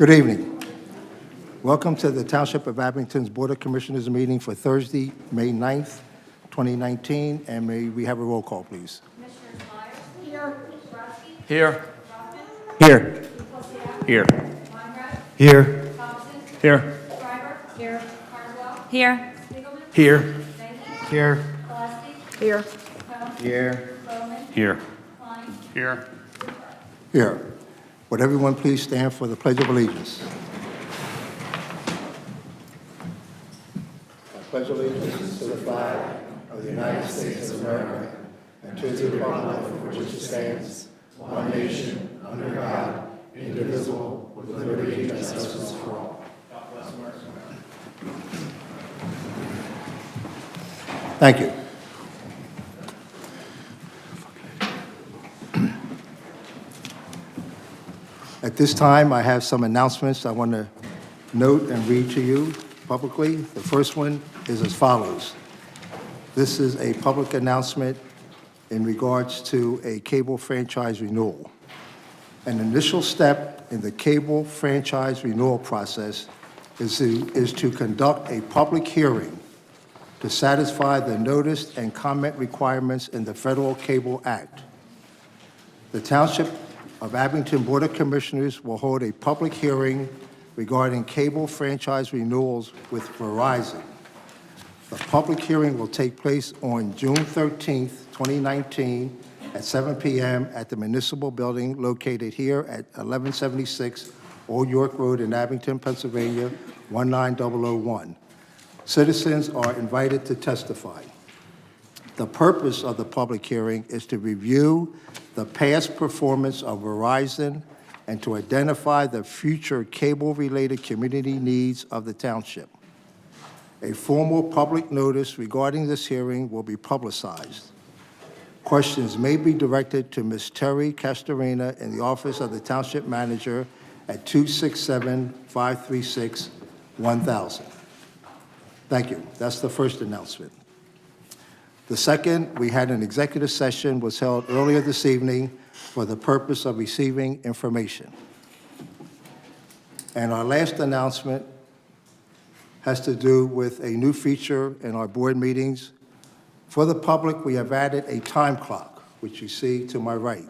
Good evening. Welcome to the Township of Abington's Board of Commissioners meeting for Thursday, May 9th, 2019. And may we have a roll call, please? Commissioners Myers. Here. Brodsky. Here. Hoffman. Here. Nicosia. Here. Weinreb. Here. Thompson. Here. Schreiber. Here. Cardwell. Here. Spiegelman. Here. Benke. Here. Gillespie. Here. Cone. Here. Bowman. Here. Klein. Here. Here. Would everyone please stand for the Pledge of Allegiance? I pledge allegiance to the flag of the United States of America and to the republic for which it stands, one nation, under God, indivisible, with liberty and justice for all. Thank you. At this time, I have some announcements I want to note and read to you publicly. The first one is as follows. This is a public announcement in regards to a cable franchise renewal. An initial step in the cable franchise renewal process is to conduct a public hearing to satisfy the notice and comment requirements in the Federal Cable Act. The Township of Abington Board of Commissioners will hold a public hearing regarding cable franchise renewals with Verizon. The public hearing will take place on June 13th, 2019 at 7 p.m. at the Municipal Building located here at 1176 Old York Road in Abington, Pennsylvania, 19001. Citizens are invited to testify. The purpose of the public hearing is to review the past performance of Verizon and to identify the future cable-related community needs of the township. A formal public notice regarding this hearing will be publicized. Questions may be directed to Ms. Terry Castorina in the Office of the Township Manager at 267-536-1000. Thank you. That's the first announcement. The second, we had an executive session was held earlier this evening for the purpose of receiving information. And our last announcement has to do with a new feature in our board meetings. For the public, we have added a time clock, which you see to my right,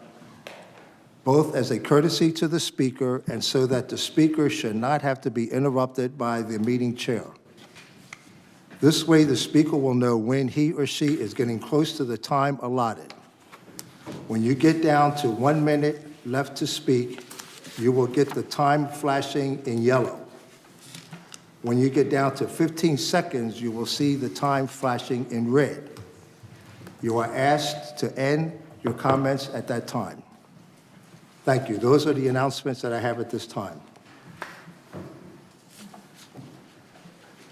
both as a courtesy to the speaker and so that the speaker should not have to be interrupted by the meeting chair. This way, the speaker will know when he or she is getting close to the time allotted. When you get down to 1 minute left to speak, you will get the time flashing in yellow. When you get down to 15 seconds, you will see the time flashing in red. You are asked to end your comments at that time. Thank you. Those are the announcements that I have at this time.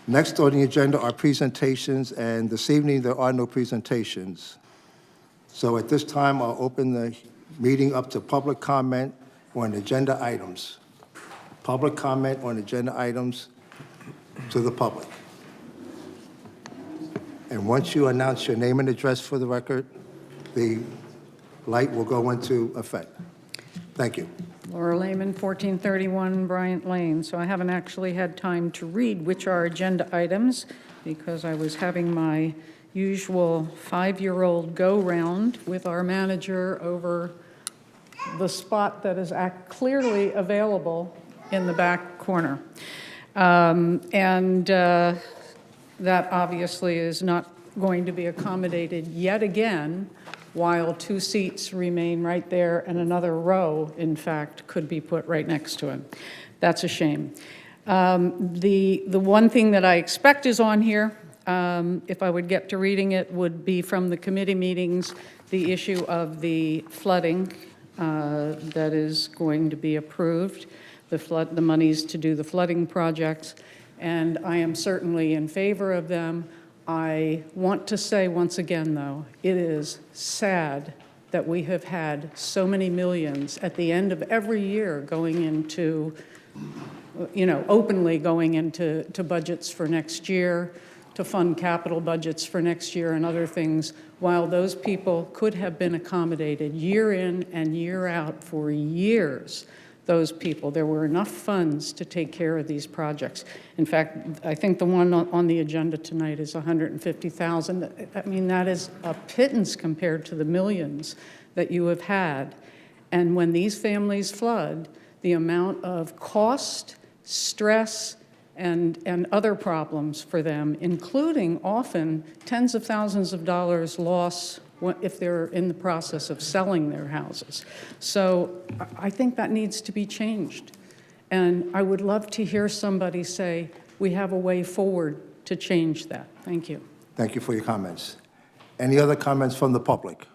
Next on the agenda are presentations, and this evening there are no presentations. So at this time, I'll open the meeting up to public comment on agenda items. Public comment on agenda items to the public. And once you announce your name and address for the record, the light will go into effect. Thank you. Laura Lehman, 1431 Bryant Lane. So I haven't actually had time to read which are agenda items because I was having my usual 5-year-old go-round with our manager over the spot that is clearly available in the back corner. That obviously is not going to be accommodated yet again while 2 seats remain right there and another row, in fact, could be put right next to him. That's a shame. The one thing that I expect is on here, if I would get to reading it, would be from the committee meetings, the issue of the flooding that is going to be approved, the monies to do the flooding projects, and I am certainly in favor of them. I want to say once again, though, it is sad that we have had so many millions at the end of every year going into, openly going into budgets for next year, to fund capital budgets for next year and other things, while those people could have been accommodated year in and year out for years. those people. There were enough funds to take care of these projects. In fact, I think the one on the agenda tonight is $150,000. I mean, that is a pittance compared to the millions that you have had. And when these families flood, the amount of cost, stress, and other problems for them, including often tens of thousands of dollars loss if they're in the process of selling their houses. So I think that needs to be changed. And I would love to hear somebody say, we have a way forward to change that. Thank you. Thank you for your comments. Any other comments from the public?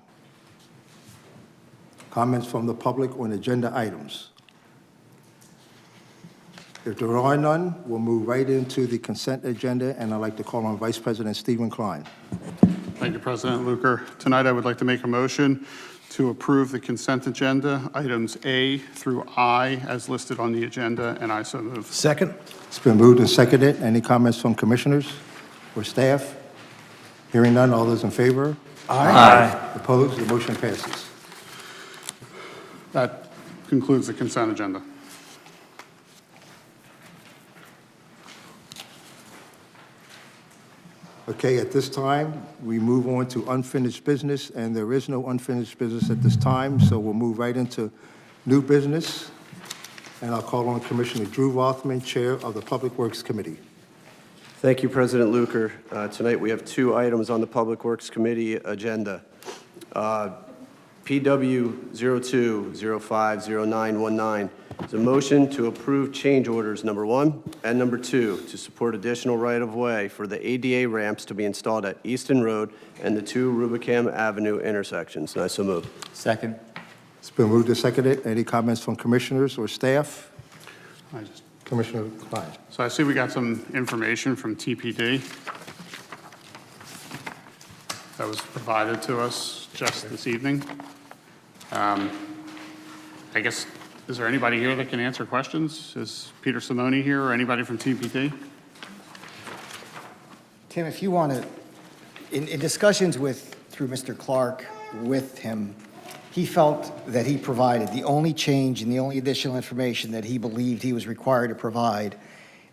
Comments from the public on agenda items? If there are none, we'll move right into the consent agenda, and I'd like to call on Vice President Stephen Klein. Thank you, President Luker. Tonight, I would like to make a motion to approve the consent agenda, items A through I, as listed on the agenda, and I so move. Second? It's been moved and seconded. Any comments from commissioners or staff? Hearing none, all those in favor? Aye. Opposed? The motion passes. That concludes the consent agenda. Okay, at this time, we move on to unfinished business, and there is no unfinished business at this time, so we'll move right into new business. And I'll call on Commissioner Drew Rothman, Chair of the Public Works Committee. Thank you, President Luker. Tonight, we have 2 items on the Public Works Committee agenda. PW 02050919 is a motion to approve change orders number 1 and number 2 to support additional right-of-way for the ADA ramps to be installed at Easton Road and the 2 Rubicam Avenue intersections. And I so move. Second? It's been moved and seconded. Any comments from commissioners or staff? Commissioner Klein. So I see we got some information from TPD that was provided to us just this evening. I guess, is there anybody here that can answer questions? Is Peter Simone here or anybody from TPD? Tim, if you want to, in discussions through Mr. Clark with him, he felt that he provided the only change and the only additional information that he believed he was required to provide,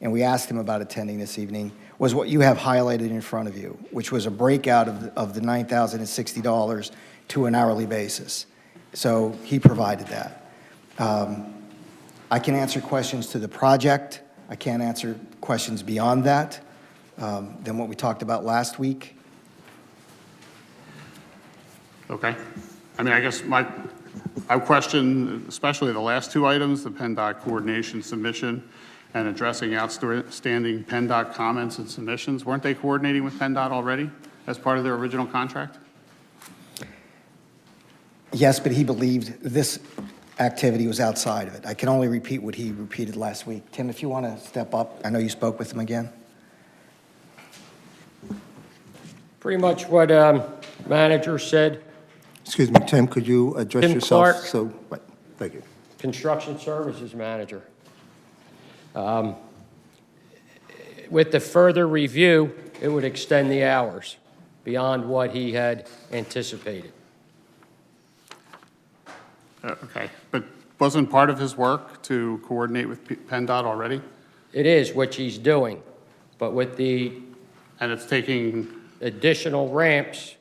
and we asked him about attending this evening, was what you have highlighted in front of you, which was a breakout of the $9,060 to an hourly basis. So he provided that. I can answer questions to the project. I can't answer questions beyond that than what we talked about last week. Okay. I mean, I guess I question, especially the last 2 items, the PennDOT coordination submission and addressing outstanding PennDOT comments and submissions. Weren't they coordinating with PennDOT already as part of their original contract? Yes, but he believed this activity was outside of it. I can only repeat what he repeated last week. Tim, if you want to step up, I know you spoke with him again. Pretty much what manager said. Excuse me, Tim, could you address Tim yourself? Clark. Right, thank you. Construction Services Manager. With the further review, it would extend the hours beyond what he had anticipated. Okay, but wasn't part of his work to coordinate with PennDOT already? It is, which he's doing, but with the And it's taking additional ramps,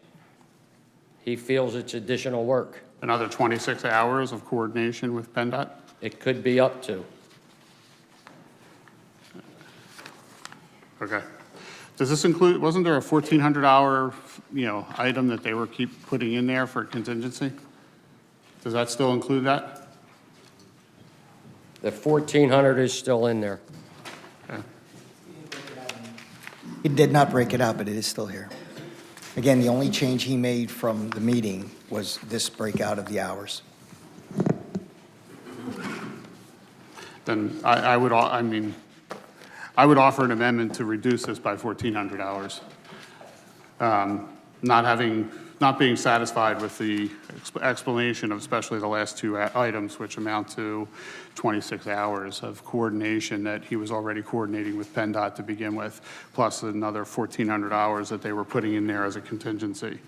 he feels it's additional work. another 26 hours of coordination with PennDOT? It could be up to. Okay. Does this include, wasn't there a 1,400-hour, item that they were keep putting in there for contingency? Does that still include that? The 1,400 is still in there. Okay. He did not break it out, but it is still here. Again, the only change he made from the meeting was this breakout of the hours. Then I would offer an amendment to reduce this by 1,400 hours. Not being satisfied with the explanation of especially the last 2 items, which amount to 26 hours of coordination that he was already coordinating with PennDOT to begin with, plus another 1,400 hours that they were putting in there as a contingency.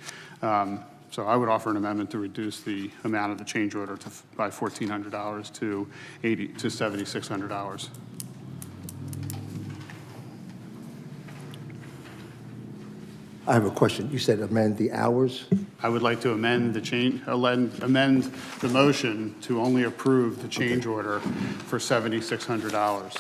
So I would offer an amendment to reduce the amount of the change order by $1,400 to $7,600. I have a question. You said amend the hours? I would like to amend the motion to only approve the change order for $7,600.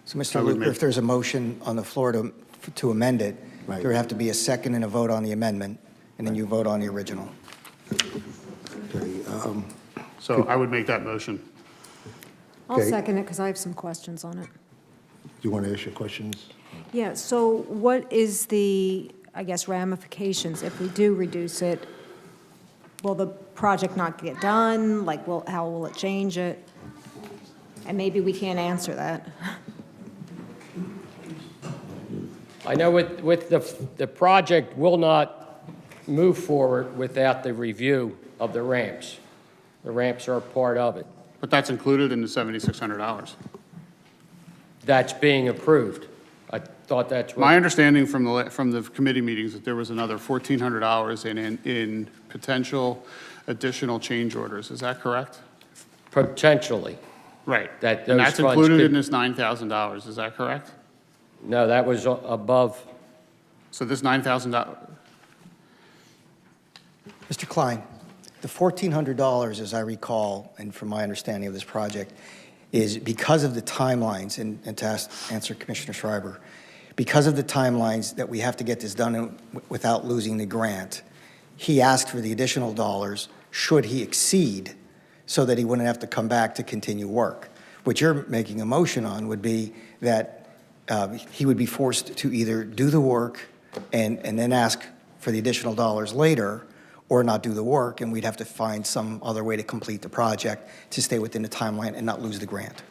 So, Mr. I would Luker, make- if there's a motion on the floor to amend it, Right. there would have to be a second and a vote on the amendment, and then you vote on the original. Okay, So I would make that motion. I'll Okay. second it because I have some questions on it. Do you want to ask your questions? Yeah, so what is the, I guess, ramifications if we do reduce it? Will the project not get done? Like, how will it change it? And maybe we can't answer that. I know with the project will not move forward without the review of the ramps. The ramps are a part of it. But that's included in the $7,600. That's being approved. I thought that's My what, understanding from the committee meetings that there was another $1,400 in potential additional change orders. Is that correct? potentially. Right. That And those that's funds included could- in this $9,000. Is that correct? No, that was above, So this $9,000, Mr. Klein, the $1,400, as I recall, and from my understanding of this project, is because of the timelines, and to answer Commissioner Schreiber, because of the timelines that we have to get this done without losing the grant, he asked for the additional dollars should he exceed, so that he wouldn't have to come back to continue work. What you're making a motion on would be that he would be forced to either do the work and then ask for the additional dollars later, or not do the work, and we'd have to find some other way to complete the project to stay within the timeline and not lose the grant.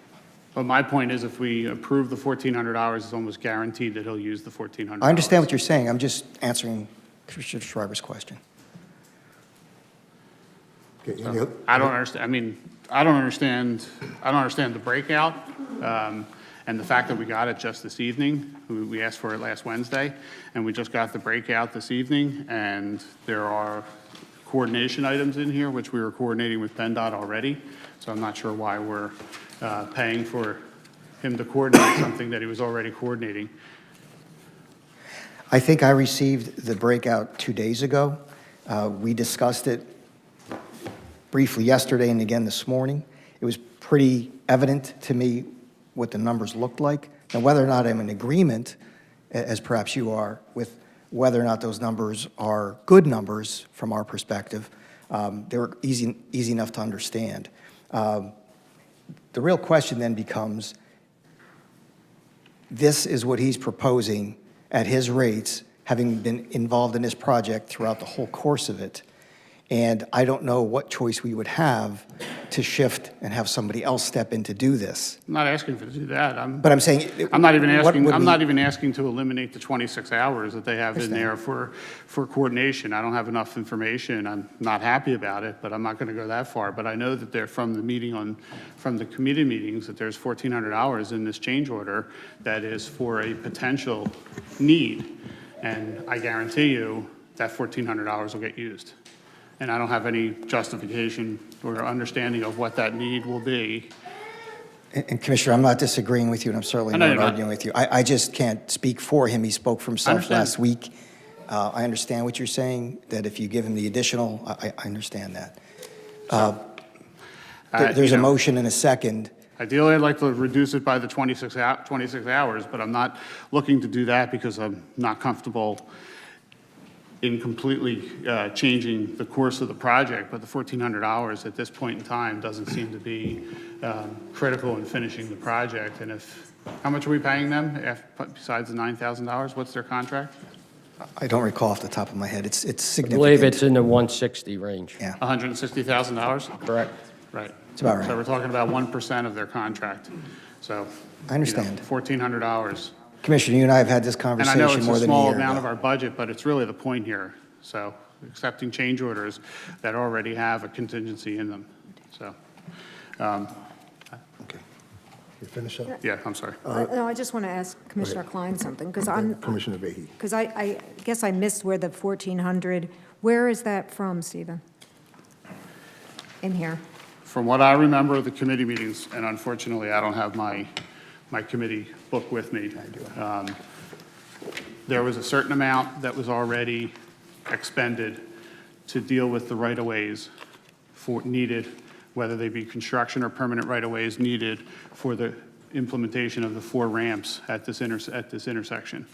but my point is if we approve the $1,400, it's almost guaranteed that he'll use the $1,400. I understand what you're saying. I'm just answering Commissioner Schreiber's question. Okay, any oth- I don't understand, I mean, I don't understand the breakout, and the fact that we got it just this evening. We asked for it last Wednesday, and we just got the breakout this evening, and there are coordination items in here, which we were coordinating with PennDOT already, so I'm not sure why we're paying for him to coordinate something that he was already coordinating. I think I received the breakout 2 days ago. We discussed it briefly yesterday and again this morning. It was pretty evident to me what the numbers looked like. Now, whether or not I'm in agreement, as perhaps you are, with whether or not those numbers are good numbers from our perspective, they were easy enough to understand. The real question then becomes, this is what he's proposing at his rates, having been involved in this project throughout the whole course of it. And I don't know what choice we would have to shift and have somebody else step in to do this. I'm not asking for to do that, But I'm saying. I'm not even what asking, would I'm we- not even asking to eliminate the 26 hours that they have in there for coordination. I don't have enough information. I'm not happy about it, but I'm not going to go that far. But I know that they're from the committee meetings, that there's $1,400 in this change order that is for a potential need. And I guarantee you that $1,400 will get used. And I don't have any justification or understanding of what that need will be. And Commissioner, I'm not disagreeing with you, and I'm certainly I know not you're not. arguing with you. I just can't speak for him. He spoke for himself understand. last week. I understand what you're saying, that if you give him the additional, I understand that. There's you a know, motion and a second. Ideally, I'd like to reduce it by the 26 hours, but I'm not looking to do that because I'm not comfortable in completely changing the course of the project. But the $1,400 at this point in time doesn't seem to be critical in finishing the project. And how much are we paying them besides the $9,000? What's their contract? I don't recall off the top of my head. It's I significant. believe it's in the 160 range. Yeah, $160,000? Correct. Right. it's about right. So we're talking about 1% of their contract. So. I understand. $1,400. Commissioner, you and I have had this And I conversation know it's more a than a small year amount ago. of our budget, but it's really the point here. So accepting change orders that already have a contingency in them, so. Okay. You finish up? Yeah, I'm sorry. No, I just want to ask Commissioner Klein something, because Commissioner Behe. because I guess I missed where the 1,400, where is that from, Stephen? In here? From what I remember of the committee meetings, and unfortunately, I don't have my committee book with me, there was a certain amount that was already expended to deal with the right-of-ways needed, whether they be construction or permanent right-of-ways needed for the implementation of the 4 ramps at this intersection.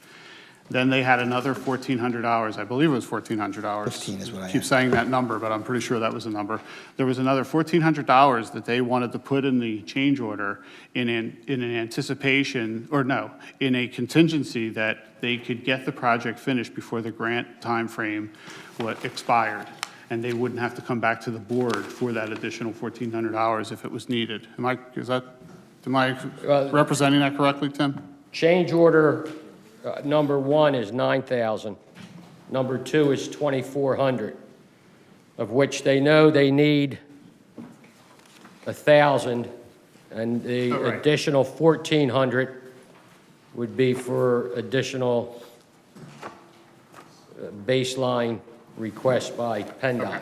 Then they had another $1,400, I believe it was $1,400. 15 is what I Keep had. saying that number, but I'm pretty sure that was the number. There was another $1,400 that they wanted to put in the change order in an anticipation, or no, in a contingency that they could get the project finished before the grant timeframe expired, and they wouldn't have to come back to the board for that additional $1,400 if it was needed. Am I representing that correctly, Tim? Change order number 1 is 9,000. Number 2 is 2,400, of which they know they need 1,000, and the Oh, right. additional 1,400 would be for additional baseline requests by PennDOT.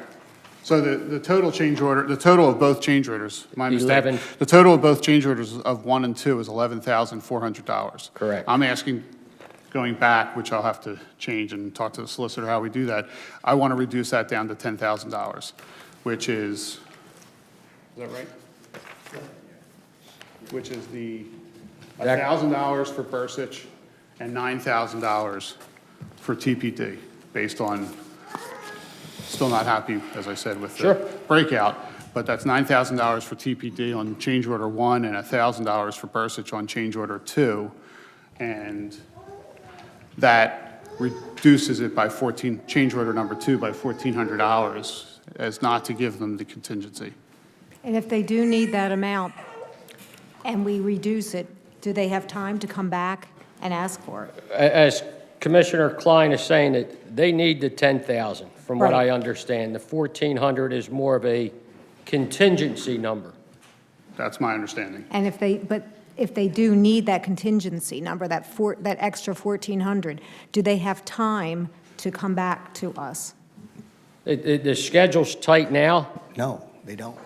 So the total change order, the total of both change orders, my mistake. 11. The total of both change orders of 1 and 2 is $11,400. Correct. I'm asking, going back, which I'll have to change and talk to the solicitor how we do that, I want to reduce that down to $10,000, which is that right? Which is the That- $1,000 for Bursich and $9,000 for TPD, based on, still not happy, as I said, with Sure. the breakout, but that's $9,000 for TPD on change order 1 and $1,000 for Bursich on change order 2. And that reduces it by change order number 2 by $1,400 as not to give them the contingency. And if they do need that amount and we reduce it, do they have time to come back and ask for it? As Commissioner Klein is saying, that they need the 10,000, from what Right. I understand. The 1,400 is more of a contingency number. That's my understanding. And if they do need that contingency number, that extra 1,400, do they have time to come back to us? The schedule's tight now. No, they don't.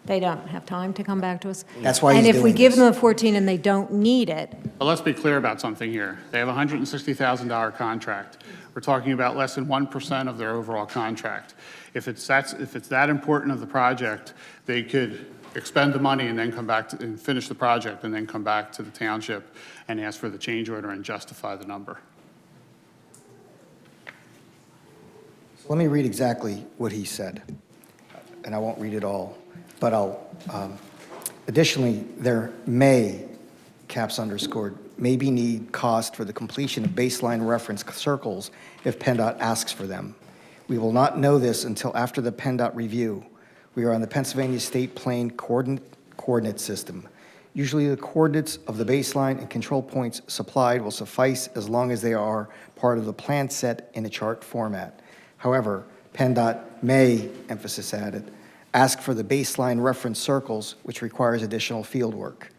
They don't have time to come back to us? That's why he's And if we doing give this. them the 14 and they don't need it, But let's be clear about something here. They have a $160,000 contract. We're talking about less than 1% of their overall contract. If it's that important of the project, they could expend the money and then come back and finish the project and then come back to the township and ask for the change order and justify the number. Let me read exactly what he said, and I won't read it all, but additionally, there may, caps underscored, maybe need cost for the completion of baseline reference circles if PennDOT asks for them. We will not know this until after the PennDOT review. We are on the Pennsylvania State Plane Coordinate System. Usually the coordinates of the baseline and control points supplied will suffice as long as they are part of the plan set in a chart format. However, PennDOT may, emphasis added, ask for the baseline reference circles, which requires additional field work.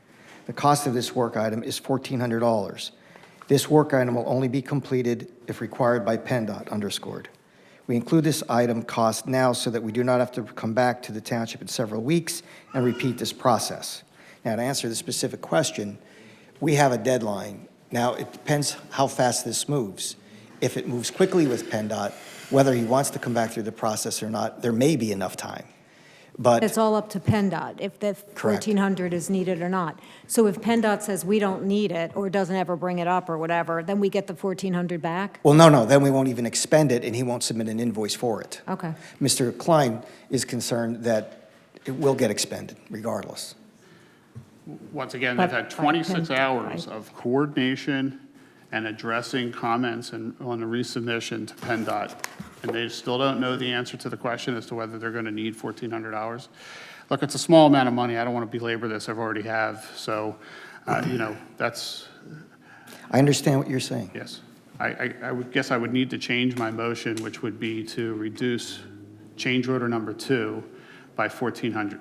The cost of this work item is $1,400. This work item will only be completed if required by PennDOT, underscored. We include this item cost now so that we do not have to come back to the township in several weeks and repeat this process. Now, to answer the specific question, we have a deadline. Now, it depends how fast this moves. If it moves quickly with PennDOT, whether he wants to come back through the process or not, there may be enough time. But it's all up to PennDOT, if the 1,400 is needed or not. So if PennDOT says we don't need it, or doesn't ever bring it up or whatever, then we get the 1,400 back? well, no, then we won't even expend it, and he won't submit an invoice for it. Okay. Mr. Klein is concerned that it will get expended regardless. Once again, they've had But- 26 right. hours of coordination and addressing comments on the resubmission to PennDOT, and they still don't know the answer to the question as to whether they're going to need $1,400. Look, it's a small amount of money. I don't want to belabor this. I've already have. So, that's, I understand what you're saying. yes. I would guess I would need to change my motion, which would be to reduce change order number 2 by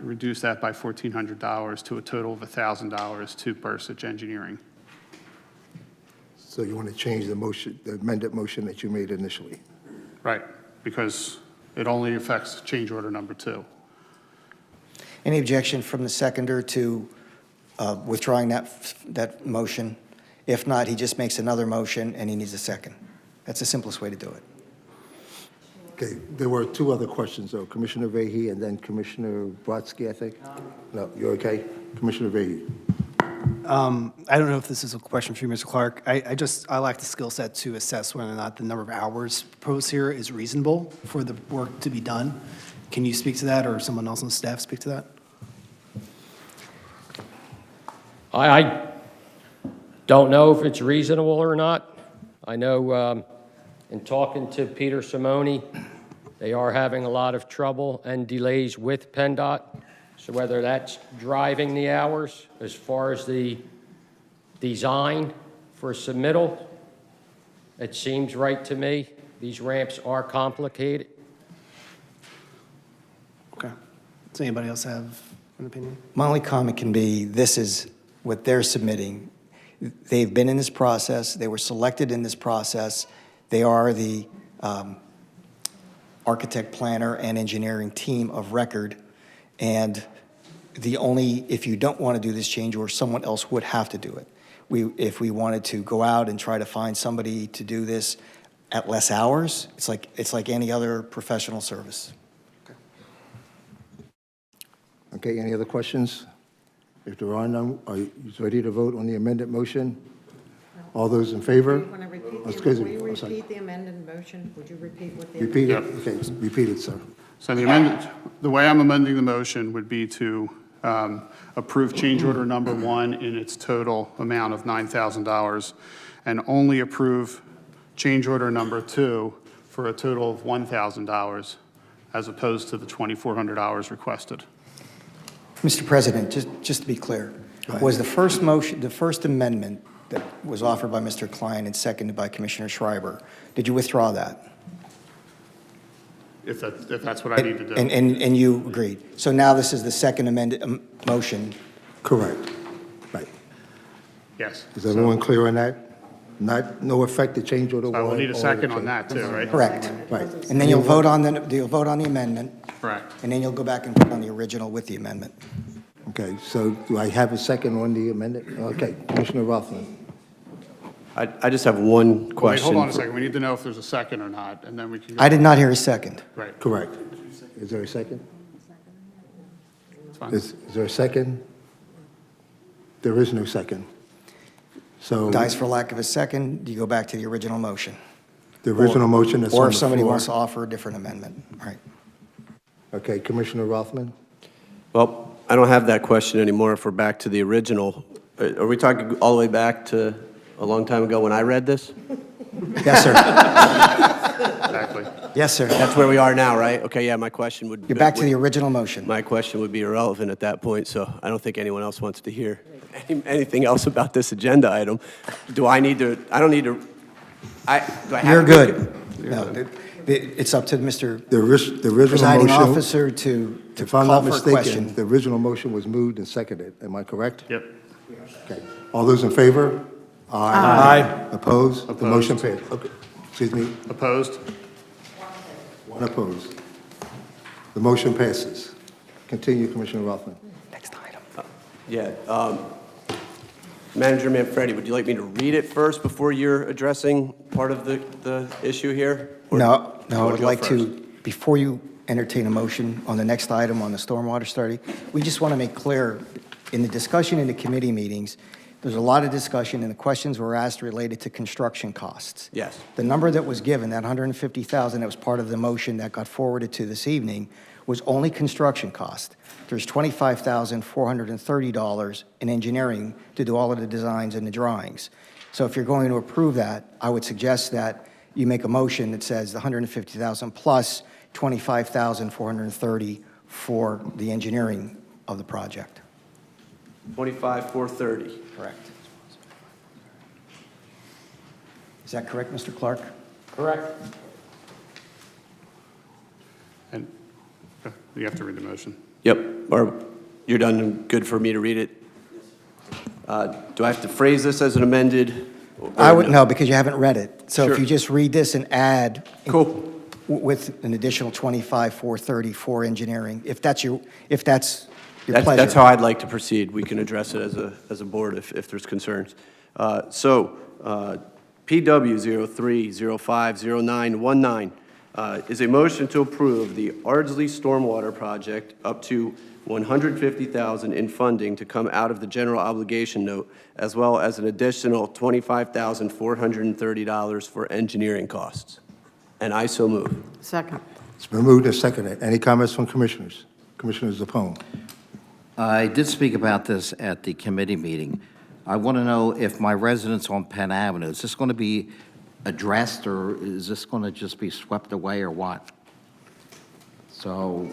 reduce that by $1,400 to a total of $1,000 to Bursuch Engineering. So you want to change the motion, the amended motion that you made initially? Right, because it only affects change order number 2. Any objection from the seconder to withdrawing that motion? If not, he just makes another motion and he needs a second. That's the simplest way to do it. Okay, there were 2 other questions, though. Commissioner Vehy and then Commissioner Brodsky, I think? No, you're okay? Commissioner Vehy. I don't know if this is a question for you, Mr. Clark. I lack the skill set to assess whether or not the number of hours proposed here is reasonable for the work to be done. Can you speak to that, or someone else on the staff speak to that? I don't know if it's reasonable or not. I know in talking to Peter Simone, they are having a lot of trouble and delays with PennDOT. So whether that's driving the hours, as far as the design for submittal, it seems right to me. These ramps are complicated. Okay. Does anybody else have an opinion? My only comment can be, this is what they're submitting. They've been in this process. They were selected in this process. They are the architect, planner, and engineering team of record. And if you don't want to do this change order, someone else would have to do it. If we wanted to go out and try to find somebody to do this at less hours, it's like any other professional service. Okay, any other questions? If there are none, are you ready to vote on the amended motion? All those in favor? Want to repeat Excuse the, me, will you I'm sorry. repeat the amended motion? Would you repeat what the? Repeat it, Yeah. okay, repeat it, sir. So the way I'm amending the motion would be to approve change order number 1 in its total amount of $9,000 and only approve change order number 2 for a total of $1,000 as opposed to the $2,400 requested. Mr. President, just to be clear, was the first motion, the first amendment that was offered by Mr. Klein and seconded by Commissioner Schreiber, did you withdraw that? If that's what I need to do. And you agreed. So now this is the second amended motion. Correct. Right. Yes. Is everyone clear on that? No effect to change order 1? I will need a or second on change- that too, right? Correct. Right. And then you'll vote on the amendment, Correct. and then you'll go back and put on the original with the amendment. Okay, so do I have a second on the amendment? Okay, Commissioner Rothman. I just have one Wait, question. hold on a second. We need to know if there's a second or not, and then we can go. I did not hear a second. Right, Correct. Is there a second? it's fine. Is there a second? There is no second. So Dies for lack of a second, you go back to the original motion. the original motion that's on Or the if somebody floor- wants to offer a different amendment. All right. Okay, Commissioner Rothman? Well, I don't have that question anymore if we're back to the original. Are we talking all the way back to a long time ago when I read this? Yes, sir. Exactly. Yes, sir. That's where we are now, right? Okay, yeah, my question would. You're back to the original motion. My question would be irrelevant at that point, so I don't think anyone else wants to hear anything else about this agenda item. Do I need to, I don't need to, do I have You're to- good. No, it's up to Mr. The original Presiding motion, Officer to if I'm not call for a mistaken, question. the original motion was moved and seconded. Am I correct? Yep. Okay. All those in favor? Aye. Opposed? The motion passed. Okay. Excuse me, Opposed? one opposed. The motion passes. Continue, Commissioner Rothman. Next item. Yeah, Manager Manfredi, would you like me to read it first before you're addressing part of the issue here? Or No, you no, I wanna would go like first? to, before you entertain a motion on the next item on the stormwater study, we just want to make clear, in the discussion in the committee meetings, there's a lot of discussion, and the questions were asked related to construction costs. Yes. The number that was given, that 150,000 that was part of the motion that got forwarded to this evening, was only construction cost. There's $25,430 in engineering to do all of the designs and the drawings. So if you're going to approve that, I would suggest that you make a motion that says the 150,000 plus 25,430 for the engineering of the project. 25,430. Correct. Is that correct, Mr. Clark? Correct. And You have to read the motion. Yep, or you're done and good for me to read it? Do I have to phrase this as an amended? or I would, no, because you haven't read it. So if Sure. you just read this and add. Cool. With an additional 25,430 for engineering, if that's your pleasure. That's how I'd like to proceed. We can address it as a board if there's concerns. PW 03050919 is a motion to approve the Ardsley Stormwater Project up to $150,000 in funding to come out of the general obligation note, as well as an additional $25,430 for engineering costs. And I so move. Second. It's been moved and seconded. Any comments from commissioners? Commissioner Zappone. I did speak about this at the committee meeting. I want to know if my residence on Penn Avenue, is this going to be addressed, or is this going to just be swept away, or what? So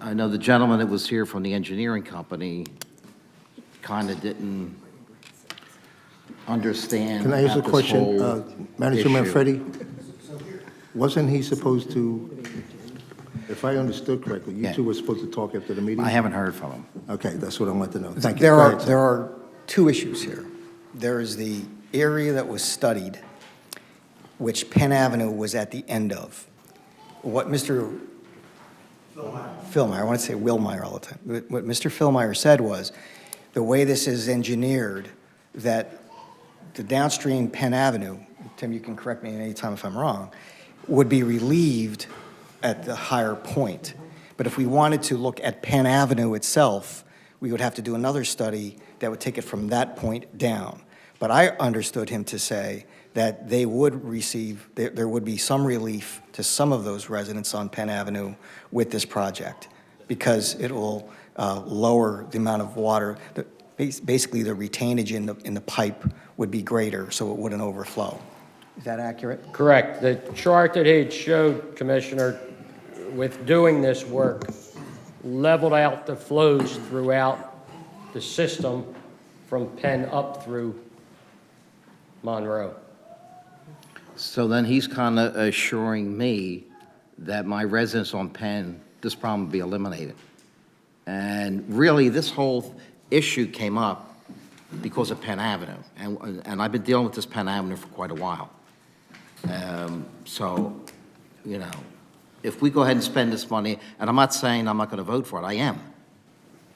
I know the gentleman that was here from the engineering company kind of didn't understand Can I ask a about this question? whole Manager issue. Manfredi, wasn't he supposed to, if I understood correctly, you Yeah. two were supposed to talk after the meeting? I haven't heard from him. Okay, that's what I want to know. Thank you. There Go are, ahead, sir. there are two issues here. There is the area that was studied, which Penn Avenue was at the end of. What Mr. Philmeyer, I want to say Willmeyer all the time. What Mr. Philmeyer said was, the way this is engineered, that the downstream Penn Avenue, Tim, you can correct me at any time if I'm wrong, would be relieved at the higher point. But if we wanted to look at Penn Avenue itself, we would have to do another study that would take it from that point down. But I understood him to say that they would receive, there would be some relief to some of those residents on Penn Avenue with this project, because it will lower the amount of water. Basically, the retainage in the pipe would be greater, so it wouldn't overflow. Is that accurate? Correct. The chart that he had showed, Commissioner, with doing this work, leveled out the flows throughout the system from Penn up through Monroe. So then he's kind of assuring me that my residence on Penn, this problem will be eliminated. And really, this whole issue came up because of Penn Avenue. And I've been dealing with this Penn Avenue for quite a while. So, you know, if we go ahead and spend this money, and I'm not saying I'm not going to vote for it, I am.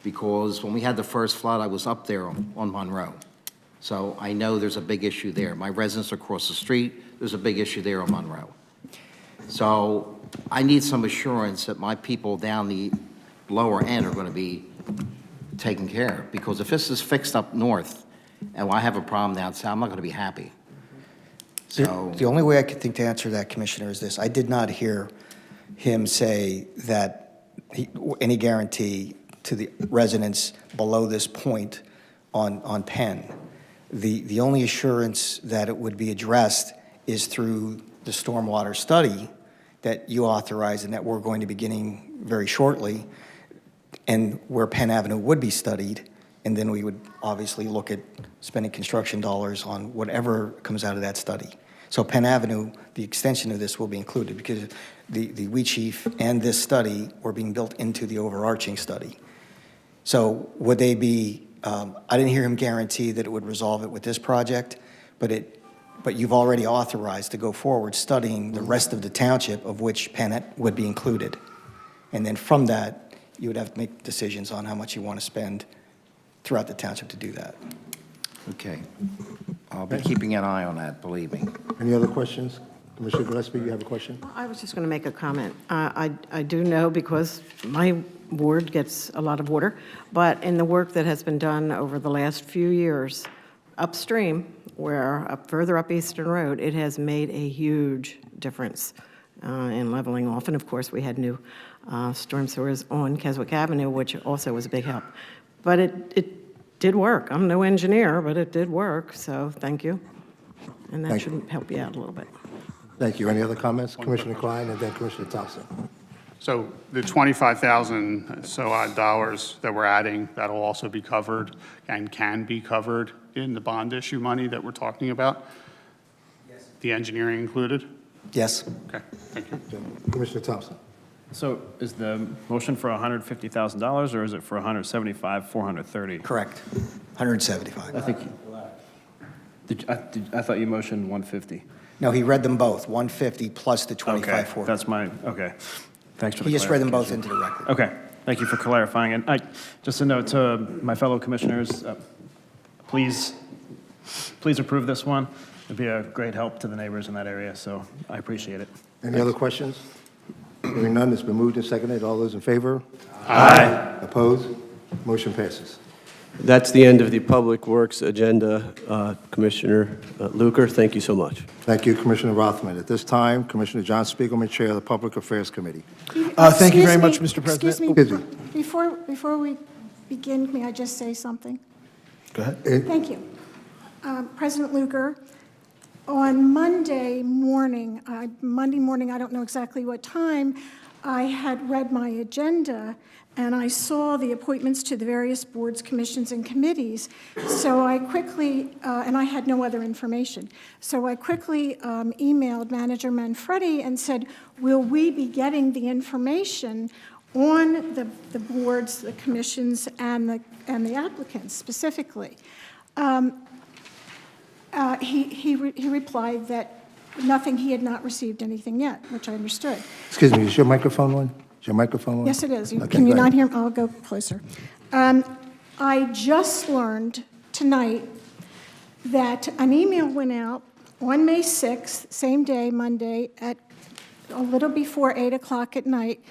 Because when we had the first flood, I was up there on Monroe. So I know there's a big issue there. My residents are across the street, there's a big issue there on Monroe. So I need some assurance that my people down the lower end are going to be taken care of. Because if this is fixed up north, and I have a problem down south, I'm not going to be happy. So, The only way I could think to answer that, Commissioner, is this. I did not hear him say that any guarantee to the residents below this point on Penn. The only assurance that it would be addressed is through the stormwater study that you authorized and that we're going to be beginning very shortly, and where Penn Avenue would be studied, and then we would obviously look at spending construction dollars on whatever comes out of that study. So Penn Avenue, the extension of this will be included, because the Wheat Chief and this study were being built into the overarching study. So would they be, I didn't hear him guarantee that it would resolve it with this project, but you've already authorized to go forward studying the rest of the township, of which Penn would be included. And then from that, you would have to make decisions on how much you want to spend throughout the township to do that. okay. I'll be keeping an eye on that, believe me. Any other questions? Commissioner Gillespie, you have a question? I was just going to make a comment. I do know, because my ward gets a lot of water, but in the work that has been done over the last few years upstream, further up Eastern Road, it has made a huge difference in leveling off. And of course, we had new storm sewers on Keswick Avenue, which also was a big help. But it did work. I'm no engineer, but it did work, so thank you. And that Thank you. should help you out a little bit. Thank you. Any other comments? Commissioner Klein and then Commissioner Thompson. So the 25,000 so odd dollars that we're adding, that'll also be covered and can be covered in the bond issue money that we're talking about? Yes. The engineering included? Yes? Okay, thank you. Commissioner Thompson. So is the motion for $150,000 or is it for 175, 430? Correct. 175. I think, I thought you motioned 150. No, he read them both, 150 plus the 25, Okay, that's my, okay. Thanks for the He just read them both clarification. into the record. Okay, thank you for clarifying. And just a note to my fellow commissioners, please approve this one. It'd be a great help to the neighbors in that area, so I appreciate it. Any other questions? Hearing none, it's been moved and seconded. All those in favor? Aye. Opposed? Motion passes. That's the end of the Public Works agenda. Commissioner Luker, thank you so much. Thank you, Commissioner Rothman. At this time, Commissioner John Spiegelman, Chair of the Public Affairs Committee. Thank you very much, Mr. President. Excuse me. Before we begin, may I just say something? Go ahead. Thank you. President Lugar, on Monday morning, I don't know exactly what time, I had read my agenda, and I saw the appointments to the various boards, commissions, and committees. So I quickly, and I had no other information, so I quickly emailed Manager Manfredi and said, will we be getting the information on the boards, the commissions, and the applicants specifically? He replied that nothing, he had not received anything yet, which I understood. Excuse me, is your microphone on? Is your microphone on? Yes, it is. Okay, Can you go not ahead. hear? I'll go closer. I just learned tonight that an email went out on May 6th, same day, Monday, at a little before 8 o'clock at night,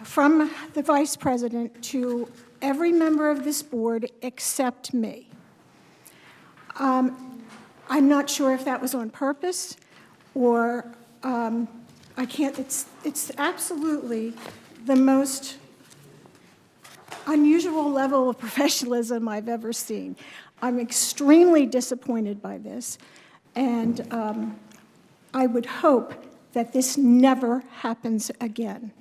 from the Vice President to every member of this board except me. I'm not sure if that was on purpose or I can't, it's absolutely the most unusual level of professionalism I've ever seen. I'm extremely disappointed by this, and I would hope that this never happens again.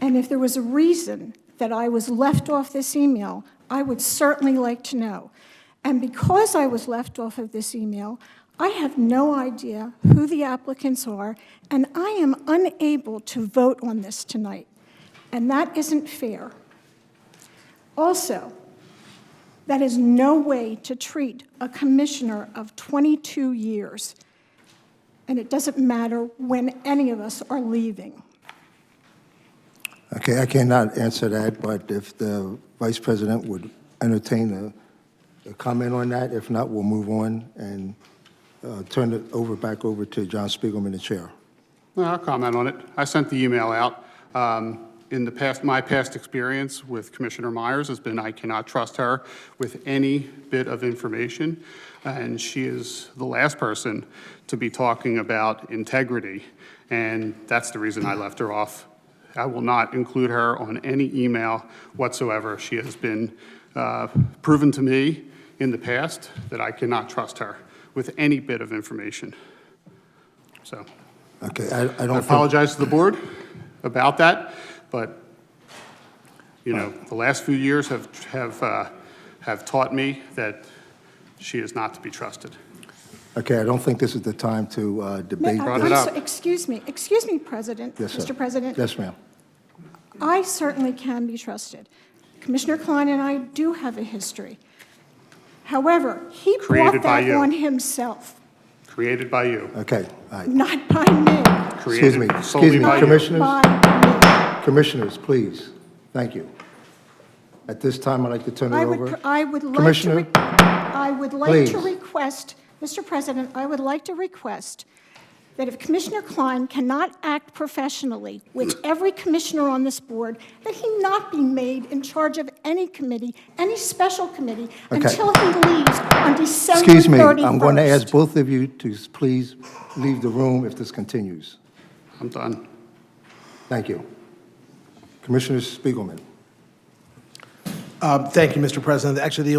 And if there was a reason that I was left off this email, I would certainly like to know. And because I was left off of this email, I have no idea who the applicants are, and I am unable to vote on this tonight. And that isn't fair. Also, that is no way to treat a commissioner of 22 years. And it doesn't matter when any of us are leaving. Okay, I cannot answer that, but if the Vice President would entertain a comment on that. If not, we'll move on and turn it back over to John Spiegelman, the chair. No, I'll comment on it. I sent the email out. In the past, my past experience with Commissioner Myers has been I cannot trust her with any bit of information, and she is the last person to be talking about integrity, and that's the reason I left her off. I will not include her on any email whatsoever. She has been proven to me in the past that I cannot trust her with any bit of information. So Okay, I I don't apologize to the board about that, but, you know, the last few years have taught me that she is not to be trusted. Okay, I don't think this is the time to debate. Brought it up. Excuse me, President. Yes, sir. Mr. President. Yes, ma'am. I certainly can be trusted. Commissioner Klein and I do have a history. However, he Created brought by that you. on himself, Created by you. Okay, all right. not by me. Excuse me, Created solely by you. Commissioners. By Commissioners, please. Thank you. At this time, I'd like to turn me. it over. I would like to, Commissioner, I would like to please. request, Mr. President, I would like to request that if Commissioner Klein cannot act professionally with every commissioner on this board, that he not be made in charge of any committee, any special committee, Okay. until he leaves on December 31st. Excuse me, I'm going to ask both of you to please leave the room if this continues. I'm done. Thank you. Commissioner Spiegelman. Thank you, Mr. President. Actually, the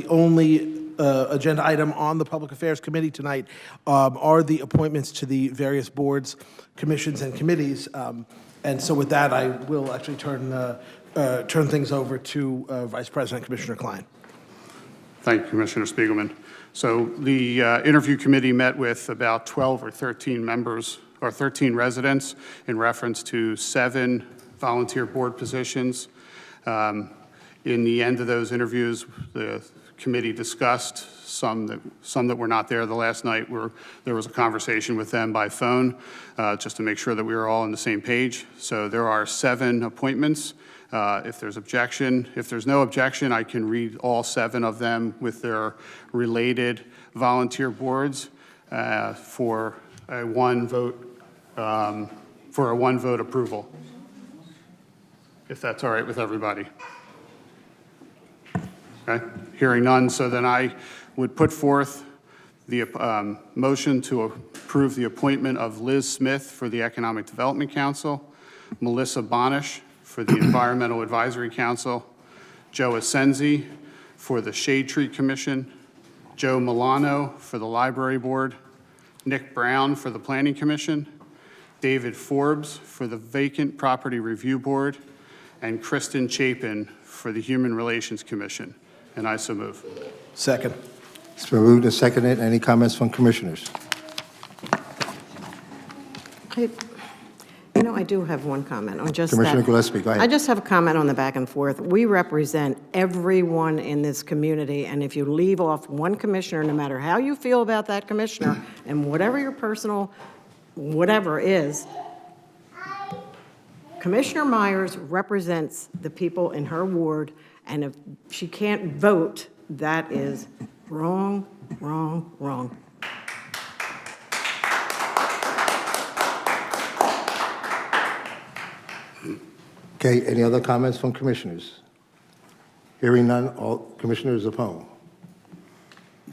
only agenda item on the Public Affairs Committee tonight are the appointments to the various boards, commissions, and committees. And so with that, I will actually turn things over to Vice President Commissioner Klein. Thank you, Commissioner Spiegelman. So the interview committee met with about 12 or 13 members or 13 residents in reference to 7 volunteer board positions. In the end of those interviews, the committee discussed some that were not there the last night. There was a conversation with them by phone just to make sure that we were all on the same page. So there are 7 appointments. If there's no objection, I can read all 7 of them with their related volunteer boards for a one vote approval, if that's all right with everybody. Okay, hearing none, so then I would put forth the motion to approve the appointment of Liz Smith for the Economic Development Council, Melissa Bonish for the Environmental Advisory Council, Joe Ascenzi for the Shade Tree Commission, Joe Milano for the Library Board, Nick Brown for the Planning Commission, David Forbes for the Vacant Property Review Board, and Kristen Chapin for the Human Relations Commission. And I so move. Second. It's been moved and seconded. Any comments from commissioners? I do have one comment on just that. Commissioner Gillespie, go ahead. I just have a comment on the back and forth. We represent everyone in this community, and if you leave off one commissioner, no matter how you feel about that commissioner, and whatever your personal whatever is, Commissioner Myers represents the people in her ward, and if she can't vote, that is wrong, wrong, wrong. Okay, any other comments from commissioners? Hearing none, all commissioners opposed.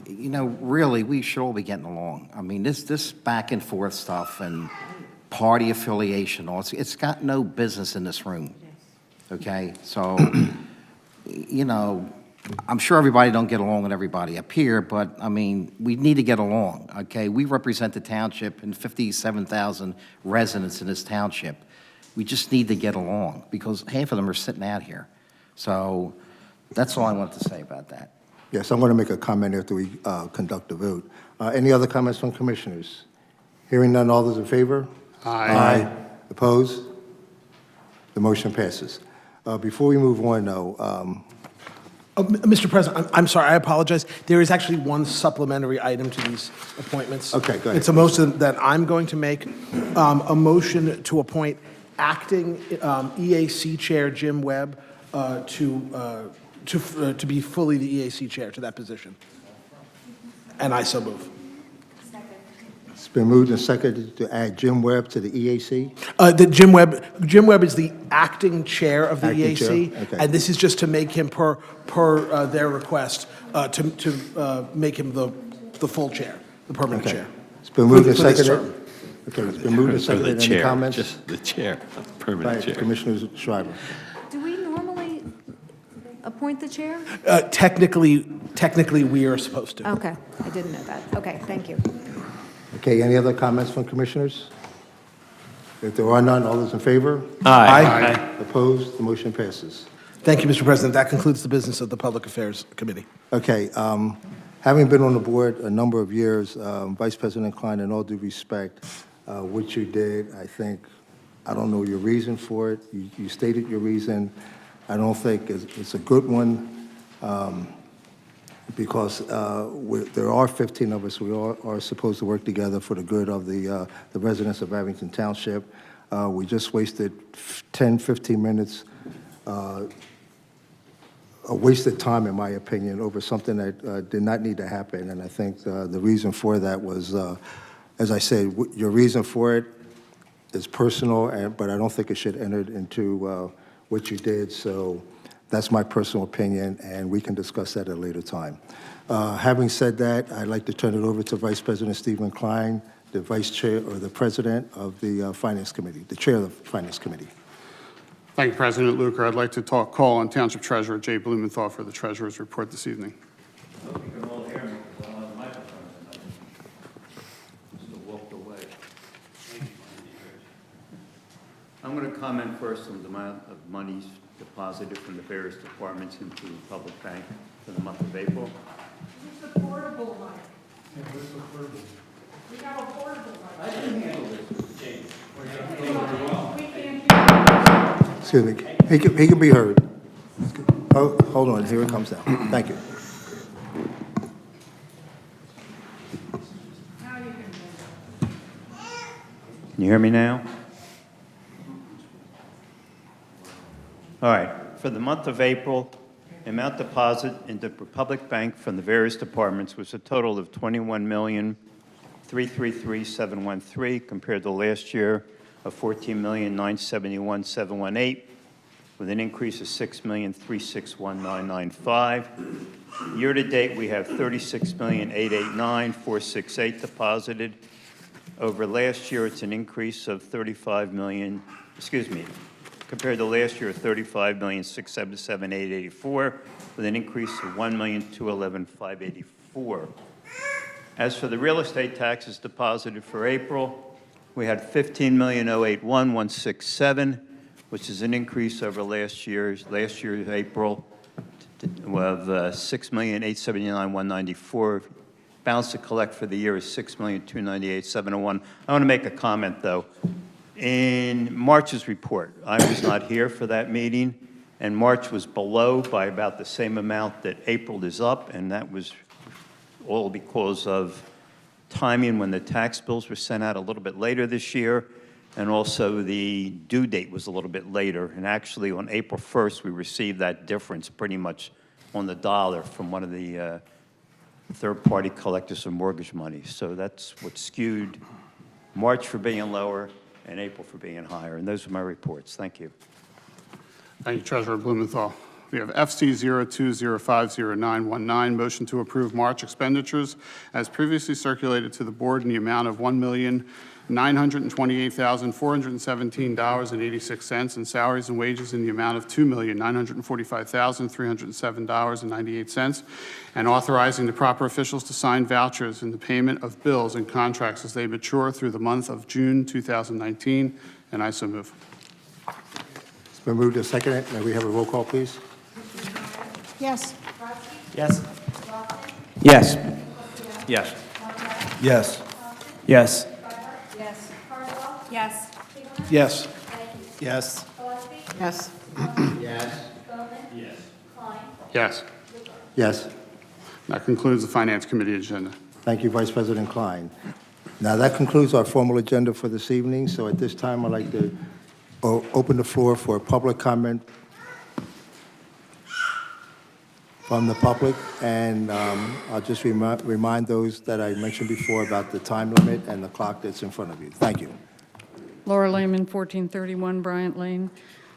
Really, we should all be getting along. I mean, this back and forth stuff and party affiliation, it's got no business in this room, okay? So, I'm sure everybody don't get along with everybody up here, but, I mean, we need to get along, okay? We represent the township and 57,000 residents in this township. We just need to get along because half of them are sitting out here. So that's all I wanted to say about that. Yes, I'm going to make a comment after we conduct the vote. Any other comments from commissioners? Hearing none, all those in favor? Aye. Opposed? The motion passes. Before we move on, though, Mr. President, I'm sorry, I apologize. There is actually one supplementary item to these appointments. Okay, go ahead. It's a motion that I'm going to make, a motion to appoint acting EAC Chair Jim Webb to be fully the EAC Chair to that position. And I so move. it's been moved and seconded to add Jim Webb to the EAC. Jim Webb is the acting chair of the Acting EAC, chair, okay. and this is just to make him per their request to make him the full chair, the permanent Okay. chair. It's been moved and For this seconded. term. Okay, it's been moved and seconded. Any comments? Just the chair, not the permanent Right, chair. Commissioner Schreiber. Do we normally appoint the chair? Technically, we are supposed to. Okay, I didn't know that. Okay, thank you. Okay, any other comments from commissioners? If there are none, all those in favor? Aye. Opposed? The motion passes. Thank you, Mr. President. That concludes the business of the Public Affairs Committee. Okay, having been on the board a number of years, Vice President Klein, in all due respect, what you did, I don't know your reason for it. You stated your reason. I don't think it's a good one because there are 15 of us. We are supposed to work together for the good of the residents of Abington Township. We just wasted 10, 15 minutes, a wasted time, in my opinion, over something that did not need to happen. And I think the reason for that was, as I said, your reason for it is personal, but I don't think it should enter into what you did. So that's my personal opinion, and we can discuss that at a later time. Having said that, I'd like to turn it over to Vice President Stephen Klein, the Vice Chair or the President of the Finance Committee, the Chair of the Finance Committee. Thank you, President Luker. I'd like to call on Township Treasurer Jay Blumenthal for the Treasurer's report this evening. I'm going to comment first on the amount of monies deposited from the various departments into the public bank for the month of April. We have a portable. Excuse me, he can be heard. Oh, hold on, here it comes now. Thank you. Can you hear me now? All right. For the month of April, amount deposit into Republic Bank from the various departments was a total of $21,333,713 compared to last year of $14,971,718, with an increase of $6,361,995. Year-to-date, we have $36,889,468 deposited. Over last year, it's an increase of $35 million, compared to last year, $35,677,884, with an increase of $1,211,584. As for the real estate taxes deposited for April, we had $15,081,167, which is an increase over last year's April of $6,879,194. Balance to collect for the year is $6,298,701. I want to make a comment, though. In March's report, I was not here for that meeting, and March was below by about the same amount that April is up, and that was all because of timing when the tax bills were sent out a little bit later this year, and also the due date was a little bit later. And actually, on April 1st, we received that difference pretty much on the dollar from one of the third-party collectors of mortgage money. So that's what skewed March for being lower and April for being higher. And those are my reports. Thank you. Thank you, Treasurer Blumenthal. We have FC 02050919, motion to approve March expenditures as previously circulated to the board in the amount of $1,928,417.86, and salaries and wages in the amount of $2,945,307.98, and authorizing the proper officials to sign vouchers in the payment of bills and contracts as they mature through the month of June 2019, and I so move. It's been moved and seconded. May we have a roll call, please? Yes. Yes. Yes. Yes. Yes. Yes. Yes. Cardwell. Yes. Siegelman. Yes. Yes. Gillespie. Yes. Yes. Bowman. Yes. Klein. Yes. Yes. That concludes the Finance Committee agenda. Thank you, Vice President Klein. Now, that concludes our formal agenda for this evening, so at this time, I'd like to open the floor for public comment from the public, and I'll just remind those that I mentioned before about the time limit and the clock that's in front of you. Thank you. Laura Lehman, 1431 Bryant Lane.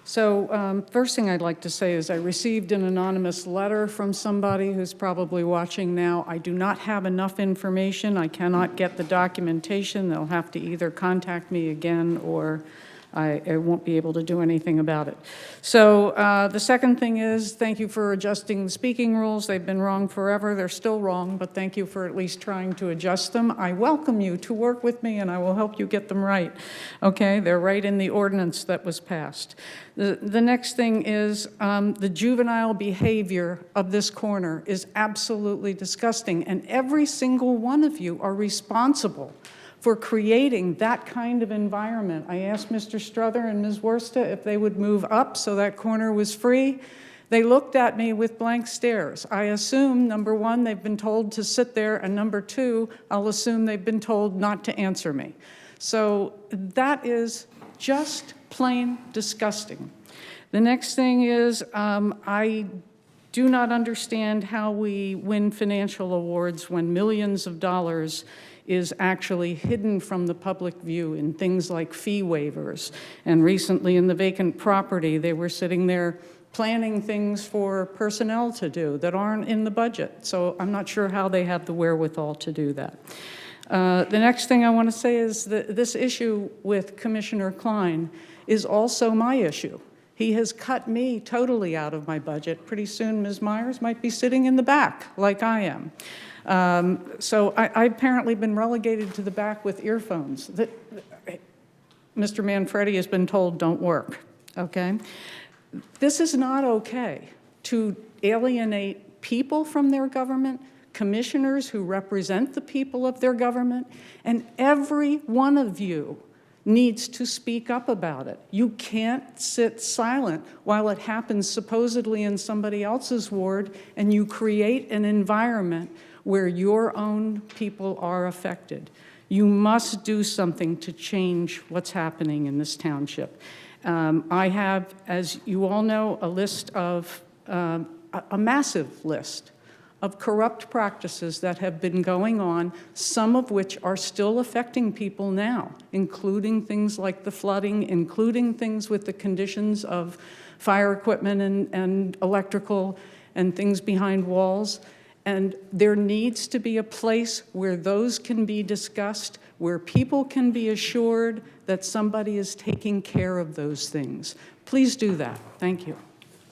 So first thing I'd like to say is I received an anonymous letter from somebody who's probably watching now. I do not have enough information. I cannot get the documentation. They'll have to either contact me again or I won't be able to do anything about it. So the second thing is, thank you for adjusting the speaking rules. They've been wrong forever. They're still wrong, but thank you for at least trying to adjust them. I welcome you to work with me, and I will help you get them right. Okay, they're right in the ordinance that was passed. The next thing is the juvenile behavior of this corner is absolutely disgusting, and every single one of you are responsible for creating that kind of environment. I asked Mr. Struther and Ms. Worsta if they would move up so that corner was free. They looked at me with blank stares. I assume, number one, they've been told to sit there, and number two, I'll assume they've been told not to answer me. So that is just plain disgusting. The next thing is, I do not understand how we win financial awards when millions of dollars is actually hidden from the public view in things like fee waivers. And recently in the vacant property, they were sitting there planning things for personnel to do that aren't in the budget. So I'm not sure how they have the wherewithal to do that. The next thing I want to say is that this issue with Commissioner Klein is also my issue. He has cut me totally out of my budget. Pretty soon, Ms. Myers might be sitting in the back like I am. So I've apparently been relegated to the back with earphones that Mr. Manfredi has been told don't work, okay? This is not okay to alienate people from their government, commissioners who represent the people of their government, and every one of you needs to speak up about it. You can't sit silent while it happens supposedly in somebody else's ward, and you create an environment where your own people are affected. You must do something to change what's happening in this township. I have, as you all know, a list of, a massive list of corrupt practices that have been going on, some of which are still affecting people now, including things like the flooding, including things with the conditions of fire equipment and electrical and things behind walls. And there needs to be a place where those can be discussed, where people can be assured that somebody is taking care of those things. Please do that. Thank you.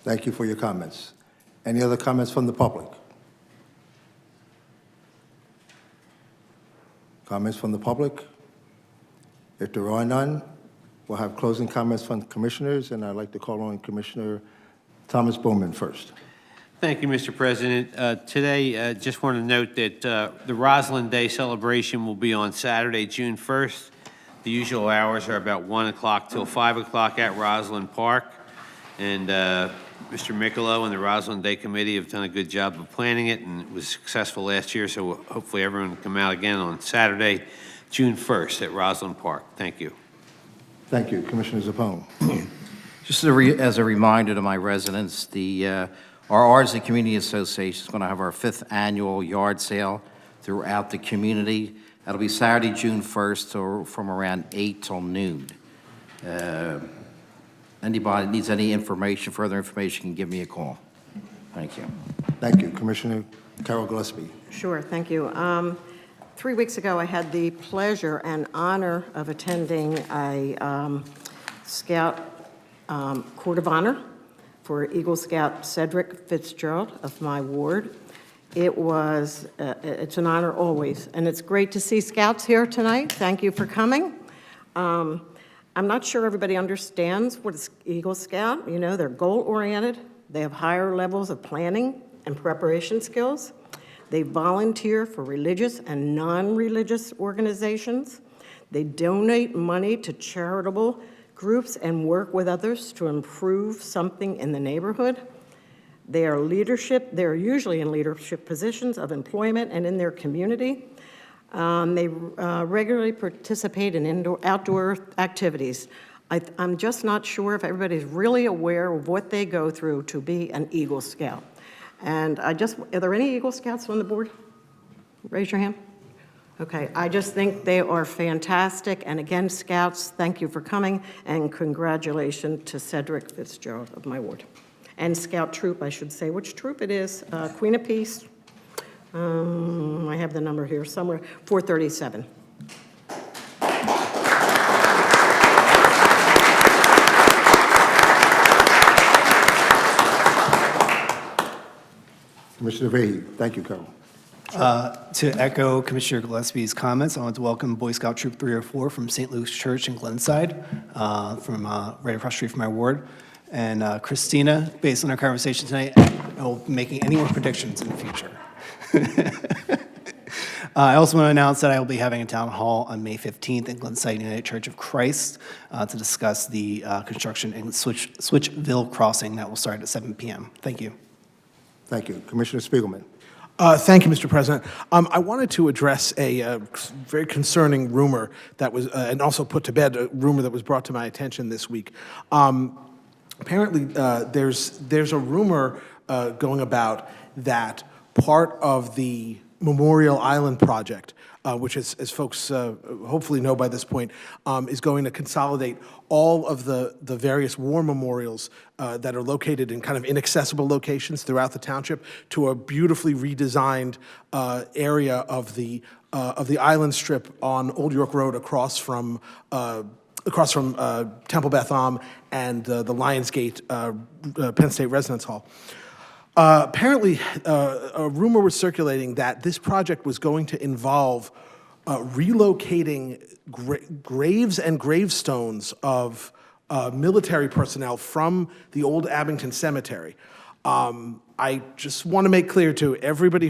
Thank you for your comments. Any other comments from the public? Comments from the public? If there are none, we'll have closing comments from commissioners, and I'd like to call on Commissioner Thomas Bowman first. Thank you, Mr. President. Today, just want to note that the Roslyn Day celebration will be on Saturday, June 1st. The usual hours are about 1 o'clock till 5 o'clock at Roslyn Park. And Mr. Michelow and the Roslyn Day Committee have done a good job of planning it, and it was successful last year, so hopefully everyone can come out again on Saturday, June 1st at Roslyn Park. Thank you. Thank you. Commissioner Zappone. Just as a reminder to my residents, our Ardsley Community Association is going to have our 5th annual yard sale throughout the community. That'll be Saturday, June 1st, from around 8 till noon. Anybody needs any information, further information, can give me a call. Thank you. Thank you. Commissioner Carol Gillespie. Sure, thank you. 3 weeks ago, I had the pleasure and honor of attending a Scout Court of Honor for Eagle Scout Cedric Fitzgerald of my ward. It was, it's an honor always, and it's great to see Scouts here tonight. Thank you for coming. I'm not sure everybody understands what is Eagle Scout. You know, they're goal-oriented. They have higher levels of planning and preparation skills. They volunteer for religious and non-religious organizations. They donate money to charitable groups and work with others to improve something in the neighborhood. They are usually in leadership positions of employment and in their community. They regularly participate in outdoor activities. I'm just not sure if everybody's really aware of what they go through to be an Eagle Scout. And are there any Eagle Scouts on the board? Raise your hand. Okay, I just think they are fantastic. And again, Scouts, thank you for coming, and congratulations to Cedric Fitzgerald of my ward. And Scout Troop, I should say which troop it is, Queen of Peace. I have the number here somewhere, 437. Commissioner Vahey. Thank you, Carol. To echo Commissioner Gillespie's comments, I want to welcome Boy Scout Troop 304 from St. Luke's Church in Glenside, from right across the street from my ward. And Christina, based on our conversation tonight, I will be making any more predictions in the future. I also want to announce that I will be having a town hall on May 15th in Glenside United Church of Christ to discuss the construction in Switchville Crossing that will start at 7 p.m. Thank you. Thank you. Commissioner Spiegelman. Thank you, Mr. President. I wanted to address a very concerning rumor that was, and also put to bed a rumor that was brought to my attention this week. Apparently, there's a rumor going about that part of the Memorial Island project, which is, as folks hopefully know by this point, is going to consolidate all of the various war memorials that are located in kind of inaccessible locations throughout the township to a beautifully redesigned area of the island strip on Old York Road across from Temple Beth Am and the Lionsgate Penn State Residence Hall. Apparently, a rumor was circulating that this project was going to involve relocating graves and gravestones of military personnel from the old Abington Cemetery. I just want to make clear to everybody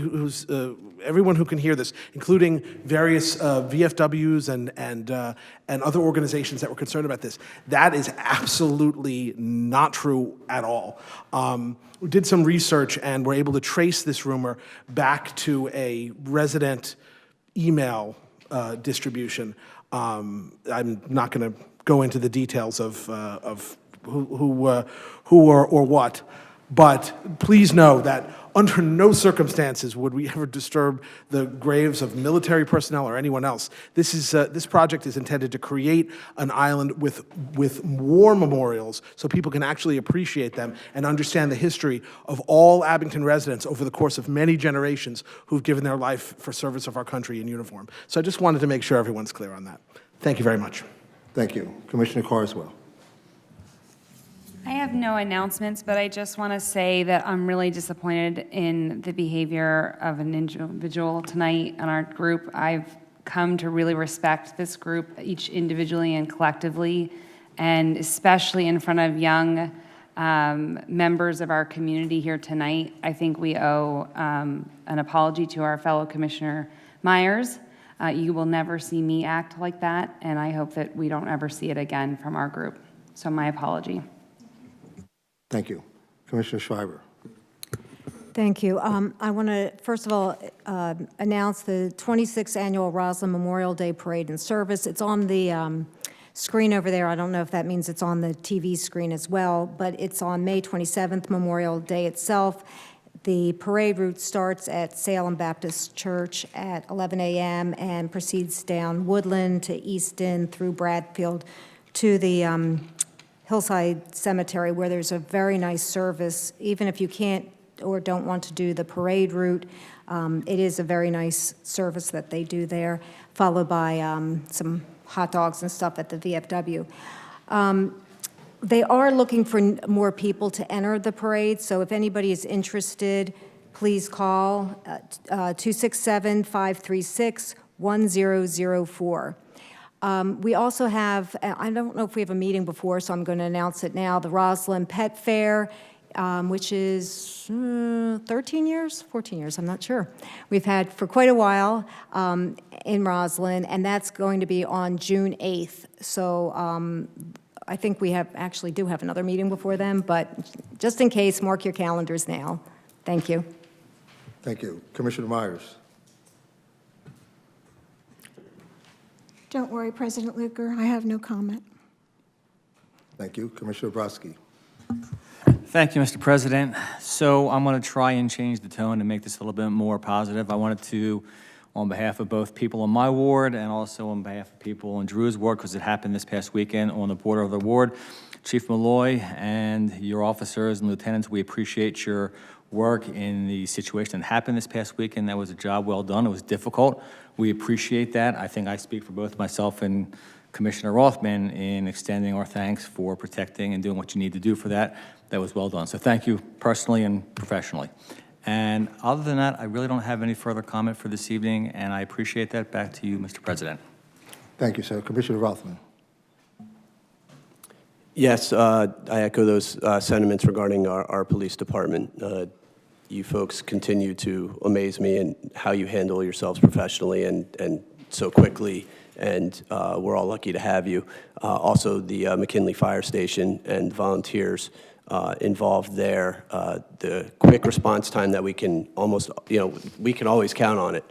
everyone who can hear this, including various VFWs and other organizations that were concerned about this, that is absolutely not true at all. We did some research and were able to trace this rumor back to a resident email distribution. I'm not going to go into the details of who or what, but please know that under no circumstances would we ever disturb the graves of military personnel or anyone else. This project is intended to create an island with war memorials so people can actually appreciate them and understand the history of all Abington residents over the course of many generations who've given their life for service of our country in uniform. So I just wanted to make sure everyone's clear on that. Thank you very much. Thank you. Commissioner Carswell. I have no announcements, but I just want to say that I'm really disappointed in the behavior of an individual tonight in our group. I've come to really respect this group, each individually and collectively, and especially in front of young members of our community here tonight. I think we owe an apology to our fellow Commissioner Myers. You will never see me act like that, and I hope that we don't ever see it again from our group. So my apology. Thank you. Commissioner Schreiber. Thank you. I want to, first of all, announce the 26th Annual Roslyn Memorial Day Parade and Service. It's on the screen over there. I don't know if that means it's on the TV screen as well, but it's on May 27th, Memorial Day itself. The parade route starts at Salem Baptist Church at 11 a.m. and proceeds down Woodland to Easton through Bradfield to the Hillside Cemetery, where there's a very nice service. Even if you can't or don't want to do the parade route, it is a very nice service that they do there, followed by some hot dogs and stuff at the VFW. They are looking for more people to enter the parade, so if anybody is interested, please call 267-536-1004. We also have, I don't know if we have a meeting before, so I'm going to announce it now, the Roslyn Pet Fair, which is 13 years, 14 years, I'm not sure. We've had for quite a while in Roslyn, and that's going to be on June 8th. So I think we actually do have another meeting before then, but just in case, mark your calendars now. Thank you. Thank you. Commissioner Myers. Don't worry, President Luker, I have no comment. Thank you. Commissioner Brodsky. Thank you, Mr. President. So I'm going to try and change the tone and make this a little bit more positive. I wanted to, on behalf of both people in my ward and also on behalf of people in Drew's ward, because it happened this past weekend on the border of the ward, Chief Malloy and your officers and lieutenants, we appreciate your work in the situation that happened this past weekend. That was a job well done. It was difficult. We appreciate that. I think I speak for both myself and Commissioner Rothman in extending our thanks for protecting and doing what you need to do for that. That was well done. So thank you personally and professionally. And other than that, I really don't have any further comment for this evening, and I appreciate that. Back to you, Mr. President. Thank you, sir. Commissioner Rothman. Yes, I echo those sentiments regarding our police department. You folks continue to amaze me in how you handle yourselves professionally and so quickly, and we're all lucky to have you. Also, the McKinley Fire Station and volunteers involved there, the quick response time that we can almost, we can always count on it.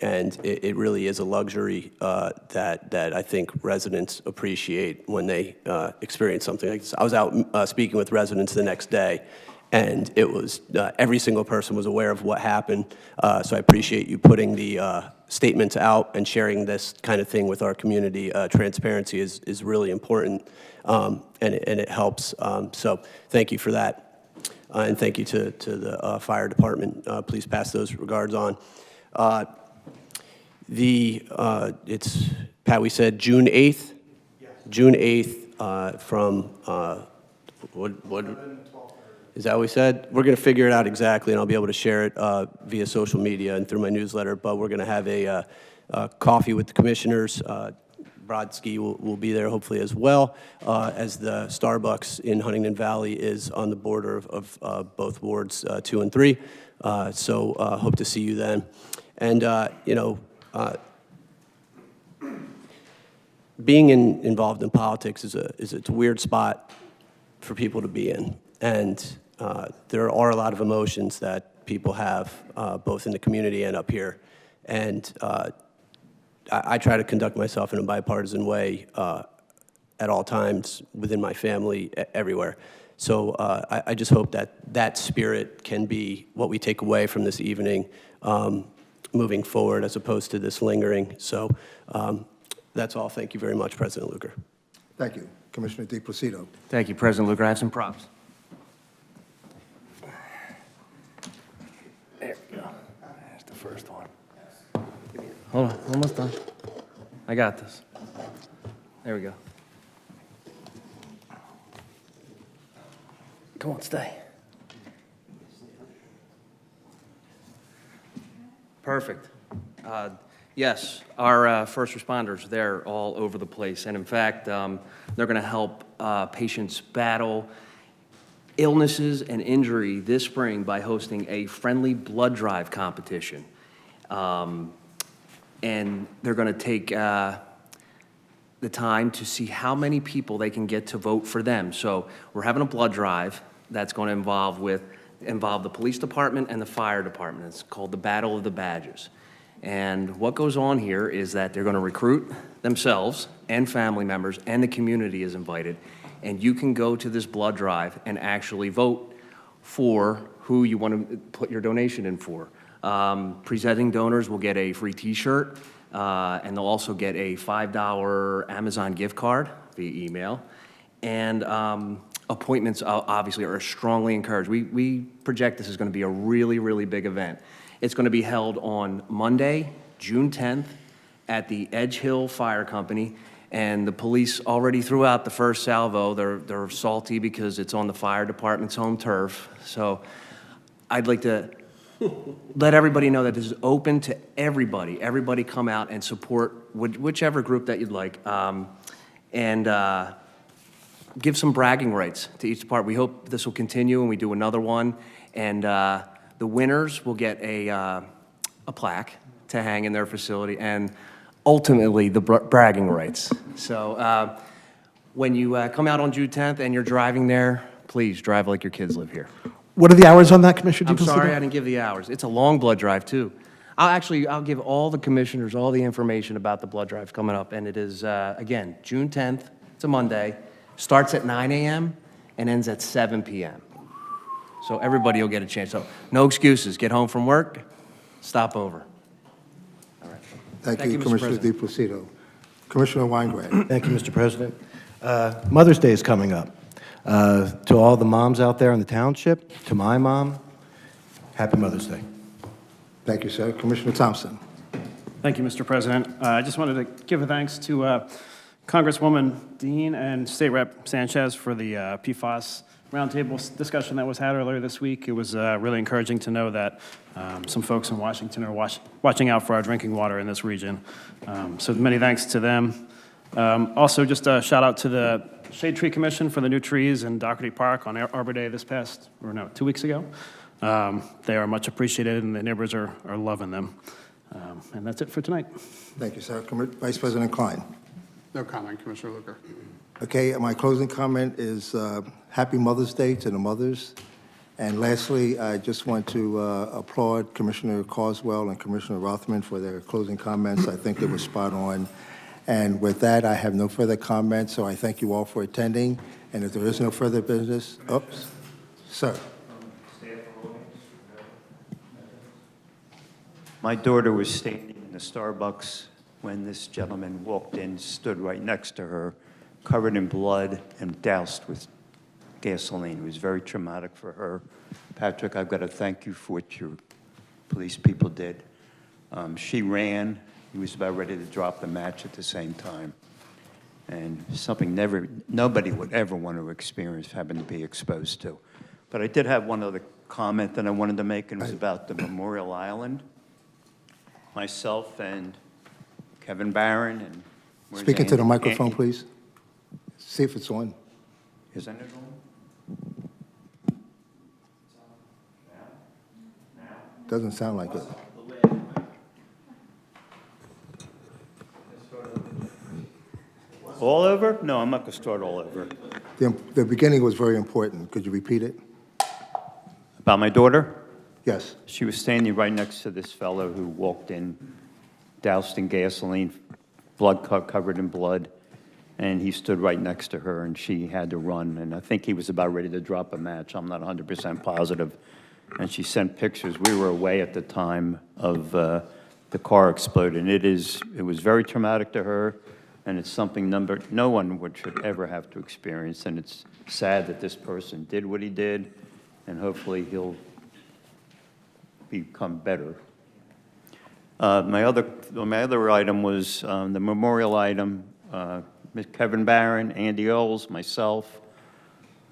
And it really is a luxury that I think residents appreciate when they experience something like this. I was out speaking with residents the next day, and it was every single person was aware of what happened. So I appreciate you putting the statements out and sharing this kind of thing with our community. Transparency is really important, and it helps. So thank you for that, and thank you to the fire department. Please pass those regards on. It's, Pat, we said June 8th? Yes. June 8th from, what, is that what we said? We're going to figure it out exactly, and I'll be able to share it via social media and through my newsletter, but we're going to have a coffee with the commissioners, Brodsky will be there hopefully as well, as the Starbucks in Huntington Valley is on the border of both wards 2 and 3. So hope to see you then. And, being involved in politics it's a weird spot for people to be in. And there are a lot of emotions that people have, both in the community and up here. And I try to conduct myself in a bipartisan way at all times within my family, everywhere. So I just hope that spirit can be what we take away from this evening moving forward, as opposed to this lingering. So that's all. Thank you very much, President Lugar. Thank you. Commissioner DePlacido. Thank you, President Lugar. I have some props. There we go. There's the first one. Hold on, almost done. I got this. There we go. Come on, stay. Perfect. Yes, our first responders, they're all over the place. And in fact, they're going to help patients battle illnesses and injury this spring by hosting a friendly blood drive competition. And they're going to take the time to see how many people they can get to vote for them. So we're having a blood drive that's going to involve the police department and the fire department. It's called the Battle of the Badges. And what goes on here is that they're going to recruit themselves and family members, and the community is invited. And you can go to this blood drive and actually vote for who you want to put your donation in for. Presenting donors will get a free T-shirt, and they'll also get a $5 Amazon gift card via email. And appointments obviously are strongly encouraged. We project this is going to be a really, really big event. It's going to be held on Monday, June 10th, at the Edge Hill Fire Company. And the police already threw out the first salvo. They're salty because it's on the fire department's home turf. So I'd like to let everybody know that this is open to everybody. Everybody come out and support whichever group that you'd like. And give some bragging rights to each department. We hope this will continue and we do another one. And the winners will get a plaque to hang in their facility, and ultimately the bragging rights. So when you come out on June 10th and you're driving there, please drive like your kids live here. What are the hours on that, Commissioner I'm DePlacido? sorry I didn't give the hours. It's a long blood drive, too. I'll give all the commissioners all the information about the blood drive coming up, and it is, again, June 10th. It's a Monday. Starts at 9 a.m. and ends at 7 p.m. So everybody will get a chance. So no excuses. Get home from work, stop over. Thank you, Commissioner DePlacido. Commissioner Weingarten. Thank you, Mr. President. Mother's Day is coming up. To all the moms out there in the township, to my mom, happy Mother's Day. Thank you, sir. Commissioner Thompson. Thank you, Mr. President. I just wanted to give a thanks to Congresswoman Dean and State Rep Sanchez for the PFAS roundtable discussion that was had earlier this week. It was really encouraging to know that some folks in Washington are watching out for our drinking water in this region. So many thanks to them. Also, just a shout out to the Shade Tree Commission for the new trees in Doherty Park on Arbor Day 2 weeks ago. They are much appreciated, and the neighbors are loving them. And that's it for tonight. Thank you, sir. Vice President Klein. No comment, Commissioner Lugar. Okay, my closing comment is Happy Mother's Day to the mothers. And lastly, I just want to applaud Commissioner Carswell and Commissioner Rothman for their closing comments. I think they were spot on. And with that, I have no further comments, so I thank you all for attending. And if there is no further business, oops, sir. My daughter was standing in the Starbucks when this gentleman walked in, stood right next to her, covered in blood and doused with gasoline. It was very traumatic for her. Patrick, I've got to thank you for what your police people did. She ran. He was about ready to drop the match at the same time. And something nobody would ever want to experience having to be exposed to. But I did have one other comment that I wanted to make, and it was about the Memorial Island. Myself and Kevin Barron and Where's Speak into the Andy? microphone, Andy? please. See if it's on. Isn't it on? Doesn't sound like it. All over? No, I'm not going to start all over. The beginning was very important. Could you repeat it? About my daughter? Yes. She was standing right next to this fellow who walked in, doused in gasoline, covered in blood, and he stood right next to her, and she had to run, and I think he was about ready to drop a match. I'm not 100% positive. And she sent pictures. We were away at the time of the car exploding. It was very traumatic to her, and it's something no one should ever have to experience, and it's sad that this person did what he did, and hopefully he'll become better. My other item was the memorial item. Kevin Barron, Andy Oles, myself,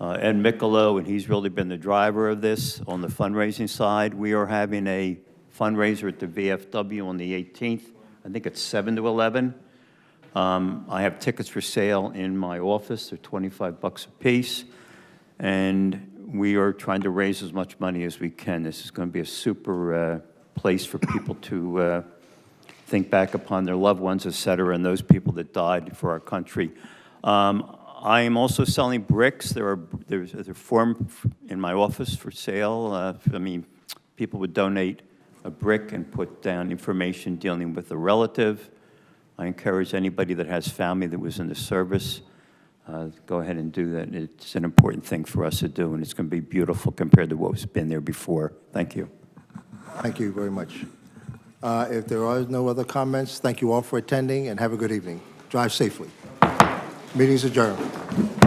Ed Michelow, and he's really been the driver of this on the fundraising side. We are having a fundraiser at the VFW on the 18th. I think it's 7 to 11. I have tickets for sale in my office. They're $25 a piece. And we are trying to raise as much money as we can. This is going to be a super place for people to think back upon their loved ones, et cetera, and those people that died for our country. I am also selling bricks. There's a form in my office for sale. People would donate a brick and put down information dealing with a relative. I encourage anybody that has family that was in the service, go ahead and do that. It's an important thing for us to do, and it's going to be beautiful compared to what's been there before. Thank you. Thank you very much. If there are no other comments, thank you all for attending, and have a good evening. Drive safely. Meeting's adjourned.